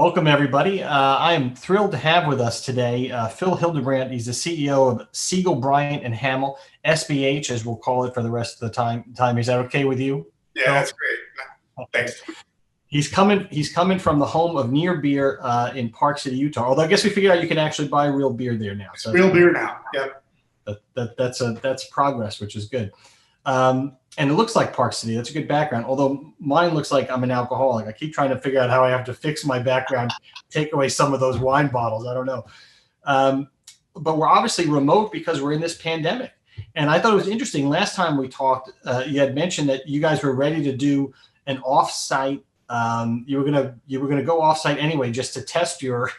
Welcome, everybody. I am thrilled to have with us today Phil Hildebrandt. He's the CEO of Segall Bryant and Hamill, SBH, as we'll call it for the rest of the time. Is that okay with you? Yeah, that's great. Thanks. He's coming from the home of Near Beer in Park City, Utah. Although I guess we figured out you can actually buy real beer there now. So real beer now. Yep. That's progress, which is good. And it looks like Park City. That's a good background. Although mine looks like I'm an alcoholic. I keep trying to figure out how I have to fix my background, take away some of those wine bottles. I don't know. But we're obviously remote because we're in this pandemic. And I thought it was interesting. Last time we talked, you had mentioned that you guys were ready to do an offsite. You were gonna go offsite anyway, just to test your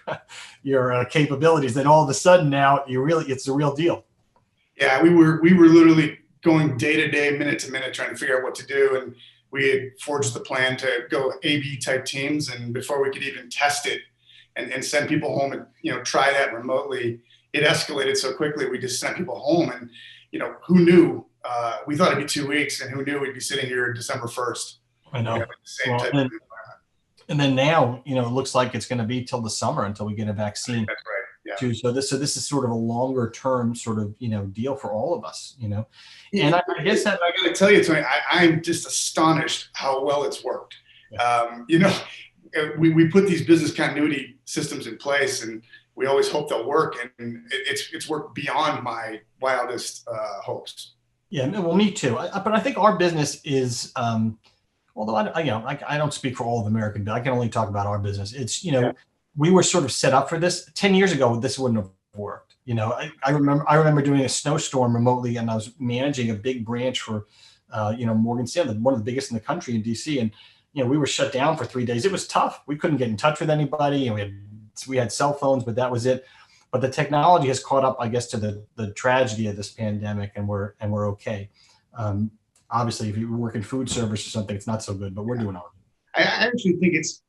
capabilities. Then all of a sudden now it's the real deal. Yeah, we were literally going day to day, minute to minute, trying to figure out what to do. And we had forged the plan to go A/B type teams. And before we could even test it and send people home and, try that remotely, it escalated so quickly. We just sent people home and, who knew? We thought it'd be 2 weeks, and who knew we'd be sitting here December 1st. I know. And then now, it looks like it's going to be till the summer until we get a vaccine. That's right. Yeah. Too. So this is sort of a longer term sort of deal for all of us. And I guess that I got to tell you, Tony, I'm just astonished how well it's worked. Yeah. We put these business continuity systems in place, and we always hope they'll work, and it's worked beyond my wildest hopes. Yeah, well, me too. But I think our business is. Although I don't speak for all of American, but I can only talk about our business. It's we were sort of set up for this 10 years ago. This wouldn't have worked. I remember doing a snowstorm remotely, and I was managing a big branch for Morgan Stanley, one of the biggest in the country in DC, and we were shut down for 3 days. It was tough. We couldn't get in touch with anybody, and we had cell phones, but that was it. But the technology has caught up, I guess, to the tragedy of this pandemic, and we're okay. Obviously, if you work in food service or something, it's not so good, but we're doing all right. I actually think it's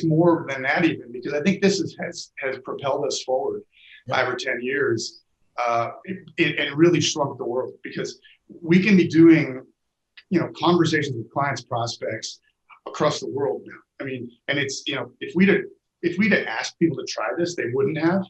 more than that, even, because I think this has propelled us forward 5 or 10 years and really shrunk the world, because we can be doing conversations with clients, prospects across the world now. I mean, and it's if we'd have asked people to try this, they wouldn't have.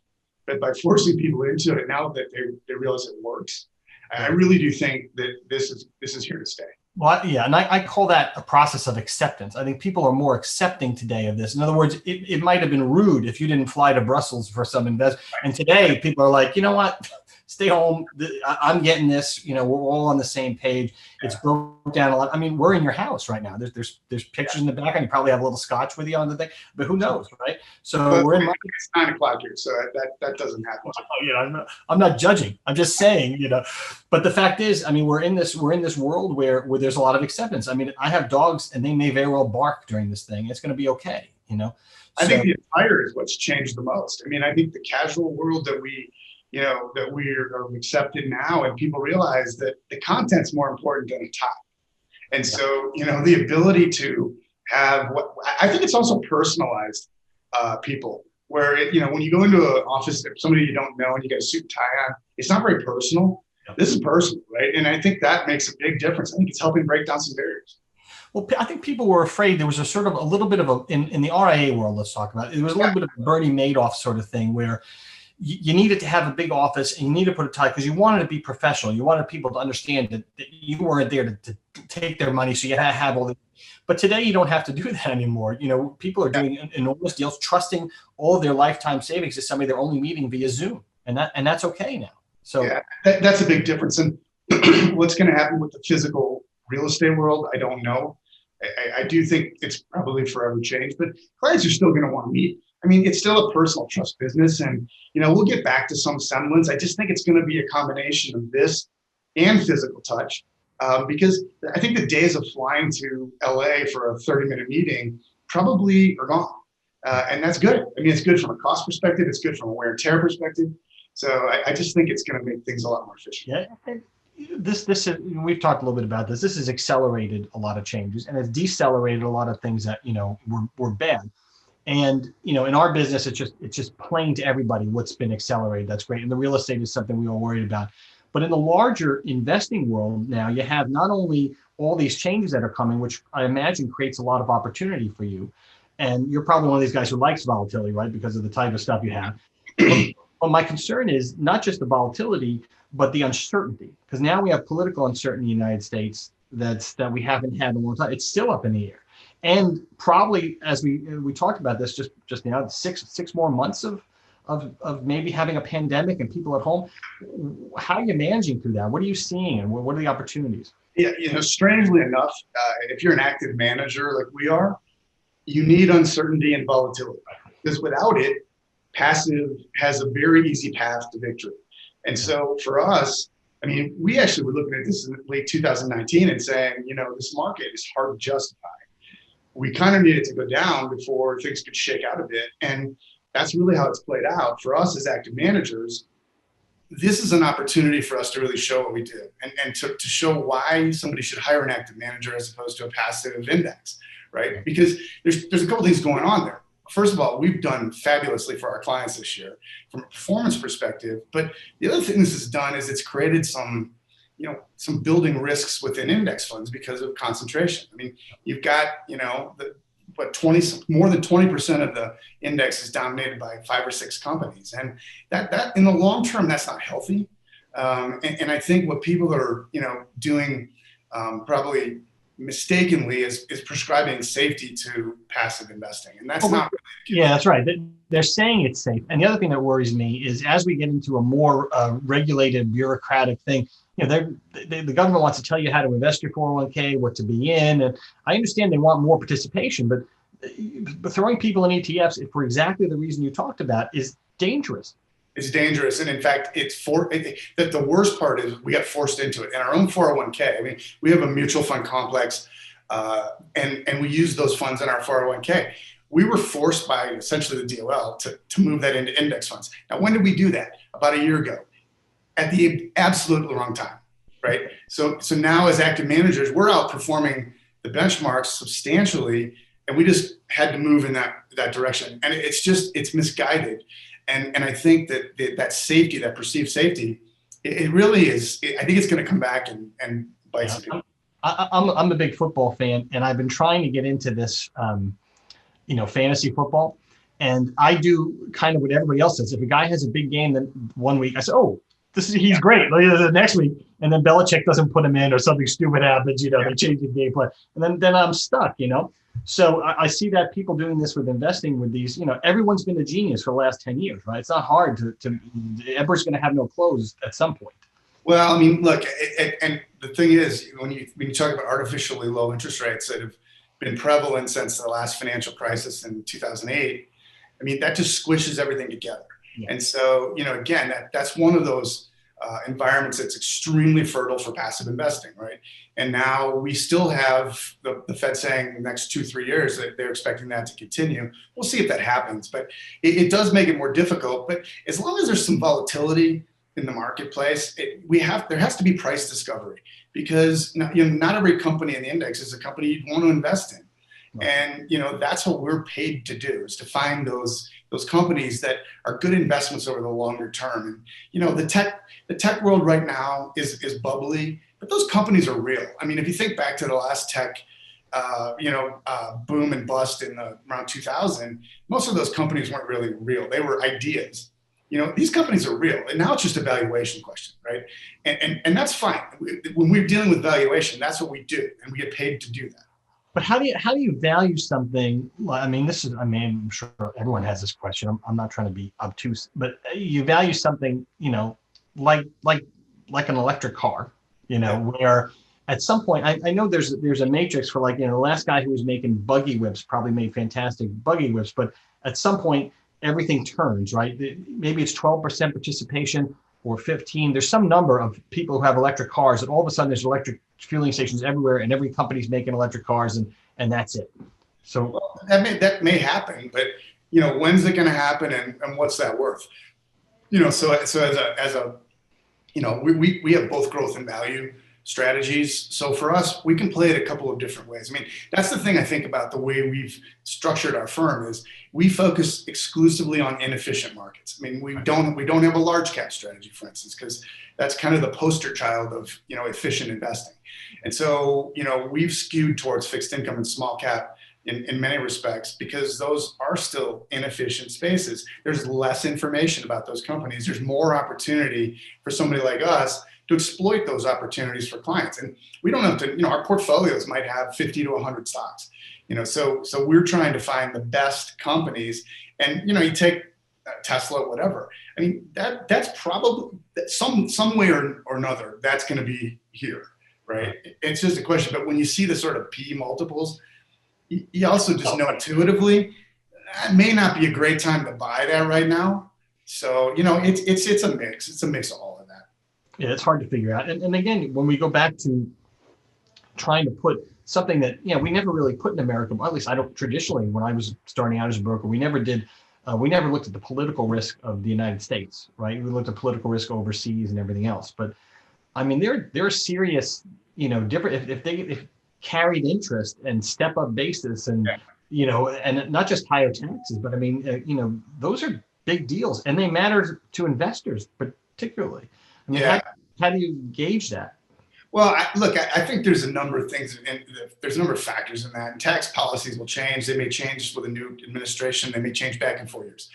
But by forcing people into it, now that they realize it works, I really do think that this is here to stay. Well, yeah, and I call that a process of acceptance. I think people are more accepting today of this. In other words, it might have been rude if you didn't fly to Brussels for some investment. And today people are like, you know what? Stay home. I'm getting this. We're all on the same page. It's broke down a lot. I mean, we're in your house right now. There's pictures in the background. You probably have a little scotch with you on the thing, but who knows, right? So we're in. It's 9 o'clock here, so that doesn't happen. I'm not judging. I'm just saying, But the fact is, I mean, we're in this world where there's a lot of acceptance. I mean, I have dogs, and they may very well bark during this thing. It's going to be okay, I think the attire is what's changed the most. I mean, I think the casual world that we are accepted now, and people realize that the content's more important than the top. And so, the ability to have I think it's also personalized people, where when you go into an office, somebody you don't know and you got a suit and tie on, it's not very personal. Yep. This is personal, right? And I think that makes a big difference. I think it's helping break down some barriers. Well, I think people were afraid. There was a little bit of in the RIA world, let's talk about it. It was a little bit of a Bernie Madoff sort of thing, where you needed to have a big office and you need to put a tie, because you wanted to be professional. You wanted people to understand that you weren't there to take their money. So you had to have all the, but today you don't have to do that anymore. People are doing enormous deals, trusting all of their lifetime savings to somebody they're only meeting via Zoom. And that's okay now. So that's a big difference. And what's going to happen with the physical real estate world, I don't know. I do think it's probably forever changed, but clients are still going to want to meet. I mean, it's still a personal trust business, and we'll get back to some semblance. I just think it's going to be a combination of this and physical touch, because I think the days of flying to LA for a 30-minute meeting probably are gone, and that's good. I mean, it's good from a cost perspective. It's good from a wear and tear perspective. So I just think it's going to make things a lot more efficient. Yeah. This we've talked a little bit about this. This has accelerated a lot of changes, and it's decelerated a lot of things that were bad. And in our business, it's just plain to everybody what's been accelerated. That's great. And the real estate is something we all worried about. But in the larger investing world now, you have not only all these changes that are coming, which I imagine creates a lot of opportunity for you, And you're probably one of these guys who likes volatility, right? Because of the type of stuff you have. But my concern is not just the volatility, but the uncertainty. Because now we have political uncertainty in the United States that we haven't had in a long time. It's still up in the air. And probably, as we talked about this just now, six more months of maybe having a pandemic and people at home. How are you managing through that? What are you seeing, and what are the opportunities? Yeah, strangely enough, if you're an active manager like we are, you need uncertainty and volatility, because without it, passive has a very easy path to victory. And so for us, I mean, we actually were looking at this in late 2019 and saying, this market is hard to justify. We kind of needed to go down before things could shake out a bit. And that's really how it's played out. For us as active managers, this is an opportunity for us to really show what we do, and to show why somebody should hire an active manager as opposed to a passive index, right? Because there's a couple things going on there. First of all, we've done fabulously for our clients this year from a performance perspective. But the other thing this has done is it's created some building risks within index funds because of concentration. I mean, you've got, more than 20% of the index is dominated by 5 or 6 companies. And that in the long term, that's not healthy. And I think what people are, doing probably mistakenly is prescribing safety to passive investing. And that's not really. Yeah, that's right. They're saying it's safe. And the other thing that worries me is as we get into a more regulated bureaucratic thing, the government wants to tell you how to invest your 401k, what to be in. And I understand they want more participation, but throwing people in ETFs for exactly the reason you talked about is dangerous. It's dangerous. And in fact, that the worst part is we got forced into it in our own 401k. I mean, we have a mutual fund complex and we use those funds in our 401k. We were forced by essentially the DOL to move that into index funds. Now, when did we do that? About a year ago, at the absolutely wrong time, right? So now as active managers, we're outperforming the benchmarks substantially, and we just had to move in that direction. And it's misguided. And I think that safety, that perceived safety, it really is. I think it's going to come back and bite some people. I'm a big football fan, and I've been trying to get into this, fantasy football. And I do kind of what everybody else does. If a guy has a big game, then one week I say, "Oh, he's great." Like, the next week, and then Belichick doesn't put him in, or something stupid happens. They change the game plan, and then I'm stuck. So I see that people doing this with investing with these. Everyone's been a genius for the last 10 years, right? It's not hard to everybody's going to have no clothes at some point. Well, I mean, look, and the thing is, when you talk about artificially low interest rates that have been prevalent since the last financial crisis in 2008, I mean, that just squishes everything together. Yeah. And so, again, that's one of those environments that's extremely fertile for passive investing, right? And now we still have the Fed saying the next 2-3 years that they're expecting that to continue. We'll see if that happens, but it does make it more difficult. But as long as there's some volatility in the marketplace, there has to be price discovery, because not every company in the index is a company you'd want to invest in. Right. And that's what we're paid to do, is to find those companies that are good investments over the longer term. And the tech world right now is bubbly, but those companies are real. I mean, if you think back to the last tech boom and bust in around 2000, most of those companies weren't really real. They were ideas. These companies are real, and now it's just a valuation question, right? And that's fine. When we're dealing with valuation, that's what we do, and we get paid to do that. But how do you value something? I mean, I'm sure everyone has this question. I'm not trying to be obtuse, but you value something, like an electric car, where at some point, I know there's a matrix for the last guy who was making buggy whips probably made fantastic buggy whips, but at some point everything turns, right? Maybe it's 12% participation or 15. There's some number of people who have electric cars, and all of a sudden there's electric fueling stations everywhere, and every company's making electric cars, and that's it. So that may happen, but when's it going to happen, and what's that worth? So as a we have both growth and value strategies. So for us, we can play it a couple of different ways. I mean, that's the thing I think about the way we've structured our firm is we focus exclusively on inefficient markets. I mean, we don't have a large cap strategy, for instance, because that's kind of the poster child of efficient investing. And so we've skewed towards fixed income and small cap in many respects, because those are still inefficient spaces. There's less information about those companies. There's more opportunity for somebody like us to exploit those opportunities for clients. And we don't have to, our portfolios might have 50 to 100 stocks, so we're trying to find the best companies. And, you take Tesla, whatever. I mean, that's probably some way or another, that's going to be here, right? It's just a question. But when you see the sort of P multiples, you also just know intuitively it may not be a great time to buy that right now. So, it's a mix. It's a mix of all of that. Yeah, it's hard to figure out. And again, when we go back to trying to put something that, we never really put in America, well, at least I don't traditionally, when I was starting out as a broker, we never looked at the political risk of the United States, right? We looked at political risk overseas and everything else. But I mean, there are serious, different, if carried interest and step up basis and, and not just higher taxes, but I mean, those are big deals and they matter to investors particularly. I mean, how do you gauge that? Well, I think there's a number of things, and there's a number of factors in that. And tax policies will change. They may change with a new administration. They may change back in 4 years.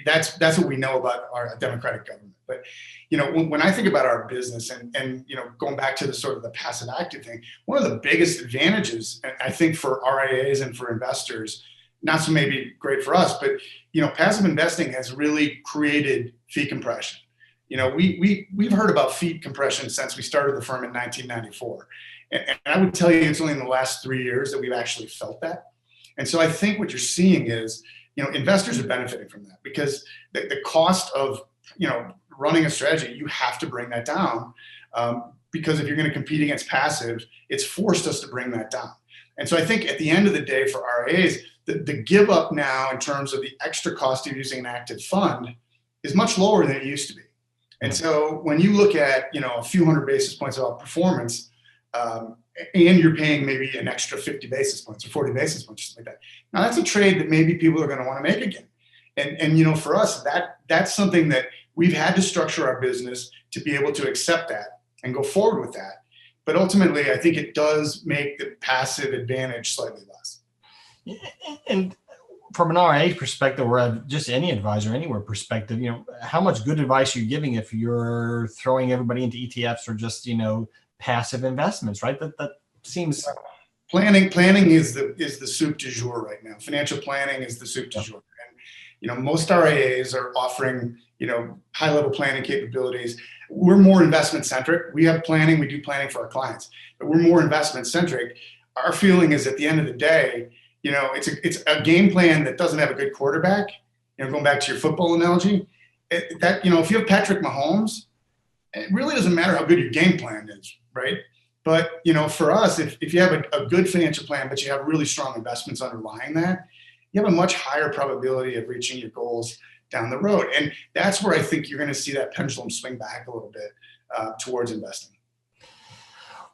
That's what we know about our democratic government. But when I think about our business and going back to the sort of the passive active thing, one of the biggest advantages, I think, for RIAs and for investors, not so maybe great for us, but passive investing has really created fee compression. We've heard about fee compression since we started the firm in 1994. And I would tell you it's only in the last 3 years that we've actually felt that. And so I think what you're seeing is, investors are benefiting from that because the cost of, running a strategy, you have to bring that down because if you're going to compete against passive, it's forced us to bring that down. And so I think at the end of the day for RIAs, the give up now in terms of the extra cost of using an active fund is much lower than it used to be. And so when you look at, a few hundred basis points of outperformance, and you're paying maybe an extra 50 basis points or 40 basis points, something like that. Now that's a trade that maybe people are going to want to make again. And for us, that's something that we've had to structure our business to be able to accept that and go forward with that. But ultimately, I think it does make the passive advantage slightly less. And from an RIA perspective, or just any advisor anywhere perspective, how much good advice are you giving if you're throwing everybody into ETFs or just, passive investments, right? That seems planning is the soup du jour right now. Financial planning is the soup du jour. And most RIAs are offering, high level planning capabilities. We're more investment centric. We have planning, we do planning for our clients, but we're more investment centric. Our feeling is at the end of the day, it's a game plan that doesn't have a good quarterback. Going back to your football analogy, if you have Patrick Mahomes, it really doesn't matter how good your game plan is, right? But for us, if you have a good financial plan, but you have really strong investments underlying that, you have a much higher probability of reaching your goals down the road. And that's where I think you're going to see that pendulum swing back a little bit towards investing.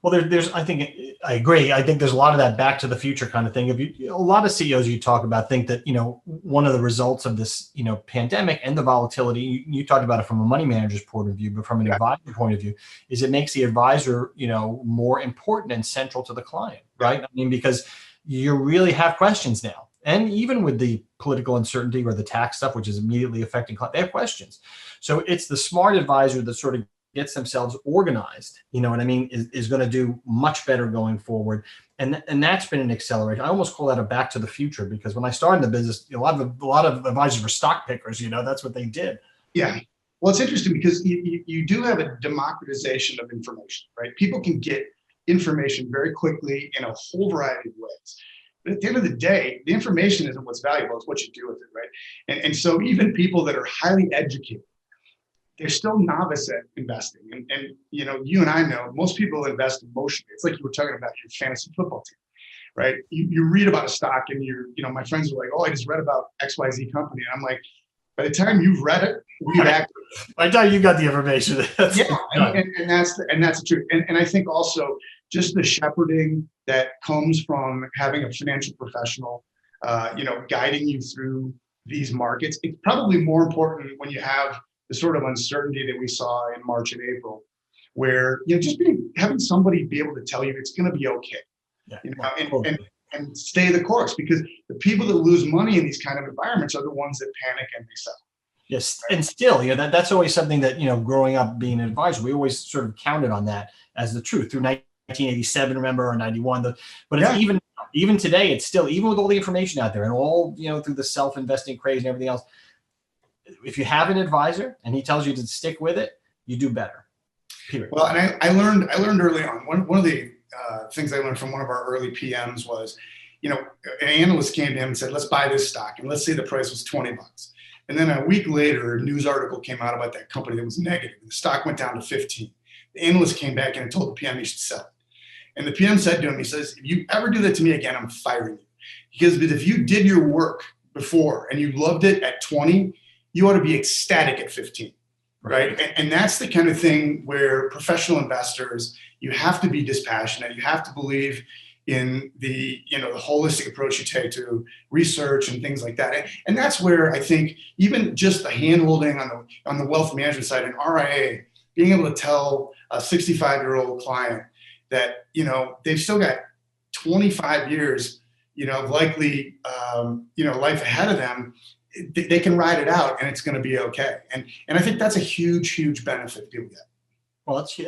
Well, I think I agree. I think there's a lot of that back to the future kind of thing. A lot of CEOs you talk about think that, one of the results of this, pandemic and the volatility, you talked about it from a money manager's point of view, but from an advisor point of view, is it makes the advisor, more important and central to the client, right? I mean, because you really have questions now. And even with the political uncertainty or the tax stuff, which is immediately affecting clients, they have questions. So it's the smart advisor that sort of gets themselves organized, is going to do much better going forward. And that's been an acceleration. I almost call that a back to the future, because when I started in the business, a lot of advisors were stock pickers, that's what they did. Yeah. Well, it's interesting because you do have a democratization of information, right? People can get information very quickly in a whole variety of ways. But at the end of the day, the information isn't what's valuable, it's what you do with it, right? And so even people that are highly educated, they're still novice at investing. And you and I know most people invest emotionally. It's like you were talking about your fantasy football team, right? You read about a stock and my friends are like, oh, I just read about XYZ company. And I'm like, by the time you've read it, we've acted. By the time you got the information. and that's the truth. And I think also just the shepherding that comes from having a financial professional, guiding you through these markets. It's probably more important when you have the sort of uncertainty that we saw in March and April, where just having somebody be able to tell you it's going to be okay. Yeah, and stay the course, because the people that lose money in these kind of environments are the ones that panic and they sell. Yes, and still, that's always something that, growing up being an advisor, we always sort of counted on that as the truth through 1987, remember, or 91. But it's even today, it's still, even with all the information out there and all, through the self-investing craze and everything else, if you have an advisor and he tells you to stick with it, you do better. Period. Well, and I learned early on, one of the things I learned from one of our early PMs was, an analyst came to him and said, let's buy this stock. And let's say the price was $20. And then a week later, a news article came out about that company that was negative. The stock went down to 15. The analyst came back and told the PM he should sell it. And the PM said to him, he says, if you ever do that to me again, I'm firing you. Because if you did your work before and you loved it at 20, you ought to be ecstatic at 15. Right. And that's the kind of thing where professional investors, you have to be dispassionate. You have to believe in the holistic approach you take to research and things like that. And that's where I think even just the hand-holding on the wealth management side, an RIA, being able to tell a 65-year-old client that, they've still got 25 years, likely, life ahead of them, they can ride it out and it's going to be okay. And I think that's a huge benefit people get. Well, it's,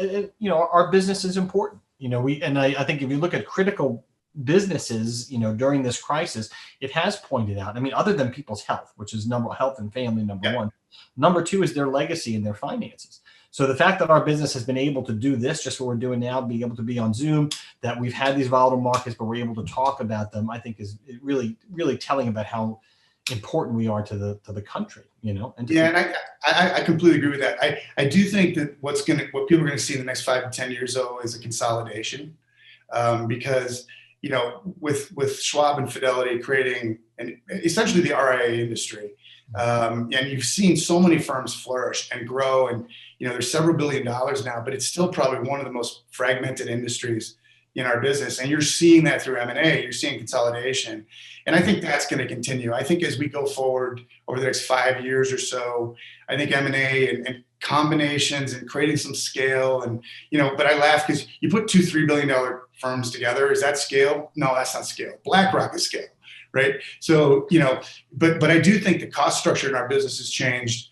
our business is important. I think if you look at critical businesses, during this crisis, it has pointed out, other than people's health, which is health and family, number one. Number two is their legacy and their finances. So the fact that our business has been able to do this, just what we're doing now, being able to be on Zoom, that we've had these volatile markets, but we're able to talk about them, I think is really, really telling about how important we are to the country, And I completely agree with that. I do think that what people are going to see in the next 5 to 10 years, though, is a consolidation, because with Schwab and Fidelity creating essentially the RIA industry, and you've seen so many firms flourish and grow, and there's several $billion now, but it's still probably one of the most fragmented industries in our business. And you're seeing that through M&A, you're seeing consolidation. And I think that's going to continue. I think as we go forward over the next 5 years or so, I think M&A and combinations and creating some scale and, but I laugh because you put $2-3 billion firms together. Is that scale? No, that's not scale. BlackRock is scale, right? So, but I do think the cost structure in our business has changed,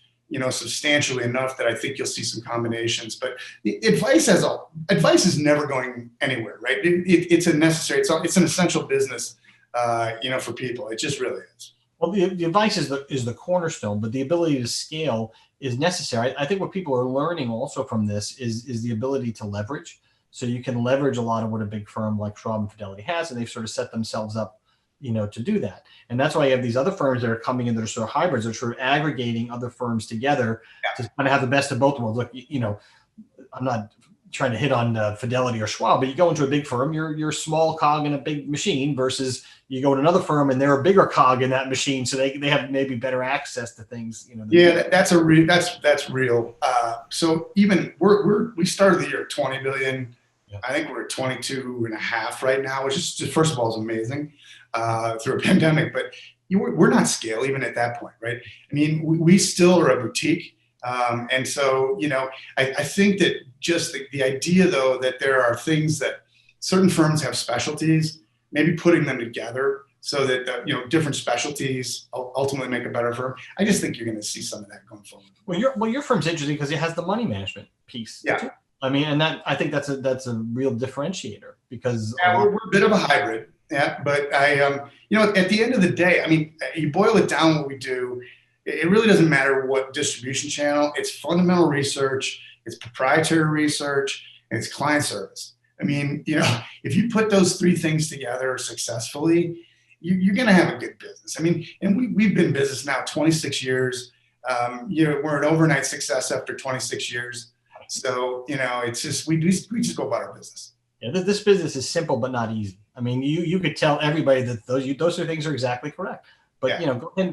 substantially enough that I think you'll see some combinations. But advice is never going anywhere, right? It's a necessary, it's an essential business, for people. It just really is. Well, the advice is the cornerstone, but the ability to scale is necessary. I think what people are learning also from this is the ability to leverage. So you can leverage a lot of what a big firm like Schwab and Fidelity has, and they've sort of set themselves up, to do that. And that's why you have these other firms that are coming in that are sort of hybrids, they're sort of aggregating other firms together to kind of have the best of both worlds. Look, I'm not trying to hit on Fidelity or Schwab, but you go into a big firm, you're a small cog in a big machine versus you go to another firm and they're a bigger cog in that machine. So they have maybe better access to things, that's real. So even we started the year at 20 billion. Yeah. I think we're at 22 and a half right now, which is just, first of all, is amazing through a pandemic, but we're not scale even at that point, right? We still are a boutique. And so, I think that just the idea, though, that there are things that certain firms have specialties, maybe putting them together so that, different specialties ultimately make a better firm. I just think you're going to see some of that going forward. Well, your firm's interesting because it has the money management piece. Yeah. Too. And I think that's a real differentiator because we're a bit of a hybrid. Yeah. But at the end of the day, you boil it down, what we do, it really doesn't matter what distribution channel. It's fundamental research, it's proprietary research, and it's client service. If you put those three things together successfully, you're going to have a good business. And we've been in business now 26 years. We're an overnight success after 26 years. So, it's just, we just go about our business. Yeah, this business is simple, but not easy. You could tell everybody that those two things are exactly correct, but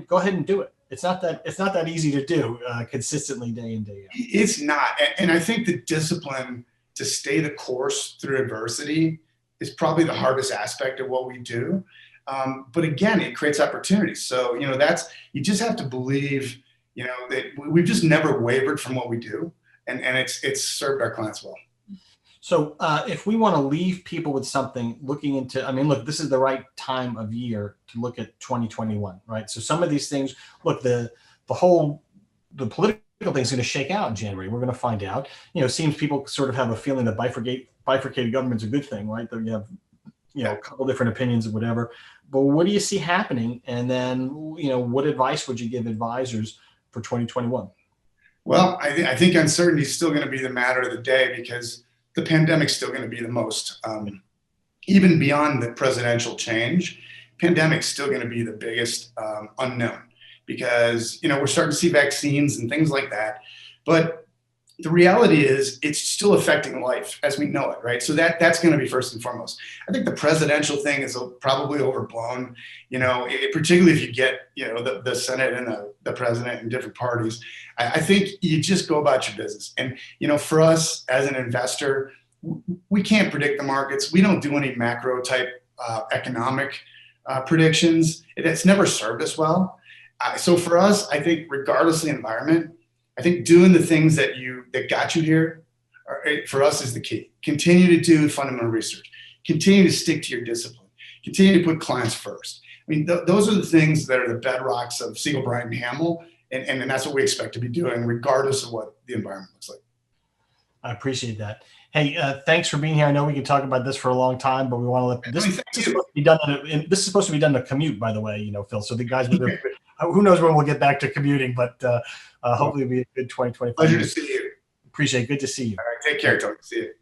go ahead and do it. It's not that easy to do consistently day in, day out. It's not. And I think the discipline to stay the course through adversity is probably the hardest aspect of what we do. But again, it creates opportunities. So, you just have to believe, that we've just never wavered from what we do. And it's served our clients well. So if we want to leave people with something looking into, I mean, look, this is the right time of year to look at 2021, right? So some of these things, look, the political thing is going to shake out in January. We're going to find out. It seems people sort of have a feeling that bifurcated government's a good thing, right? That you have, a couple different opinions or whatever. But what do you see happening? And then, what advice would you give advisors for 2021? Well, I think uncertainty is still going to be the matter of the day, because the pandemic's still going to be the most, even beyond the presidential change, pandemic's still going to be the biggest unknown, because, we're starting to see vaccines and things like that. But the reality is it's still affecting life as we know it, right? So that's going to be first and foremost. I think the presidential thing is probably overblown, particularly if you get, the Senate and the president and different parties. I think you just go about your business. And, for us as an investor, we can't predict the markets. We don't do any macro type economic predictions. It's never served us well. So for us, I think regardless of the environment, I think doing the things that got you here for us is the key. Continue to do fundamental research. Continue to stick to your discipline. Continue to put clients first. I mean, those are the things that are the bedrocks of Segall Bryant Hamill, and that's what we expect to be doing regardless of what the environment looks like. I appreciate that. Hey, thanks for being here. I know we can talk about this for a long time, but we want to let this is supposed to be done. This is supposed to be done in a commute, by the way, Phil. So the guys, who knows when we'll get back to commuting, but hopefully it'll be a good 2025. Pleasure to see you. Appreciate it. Good to see you. All right. Take care, Tony. See you.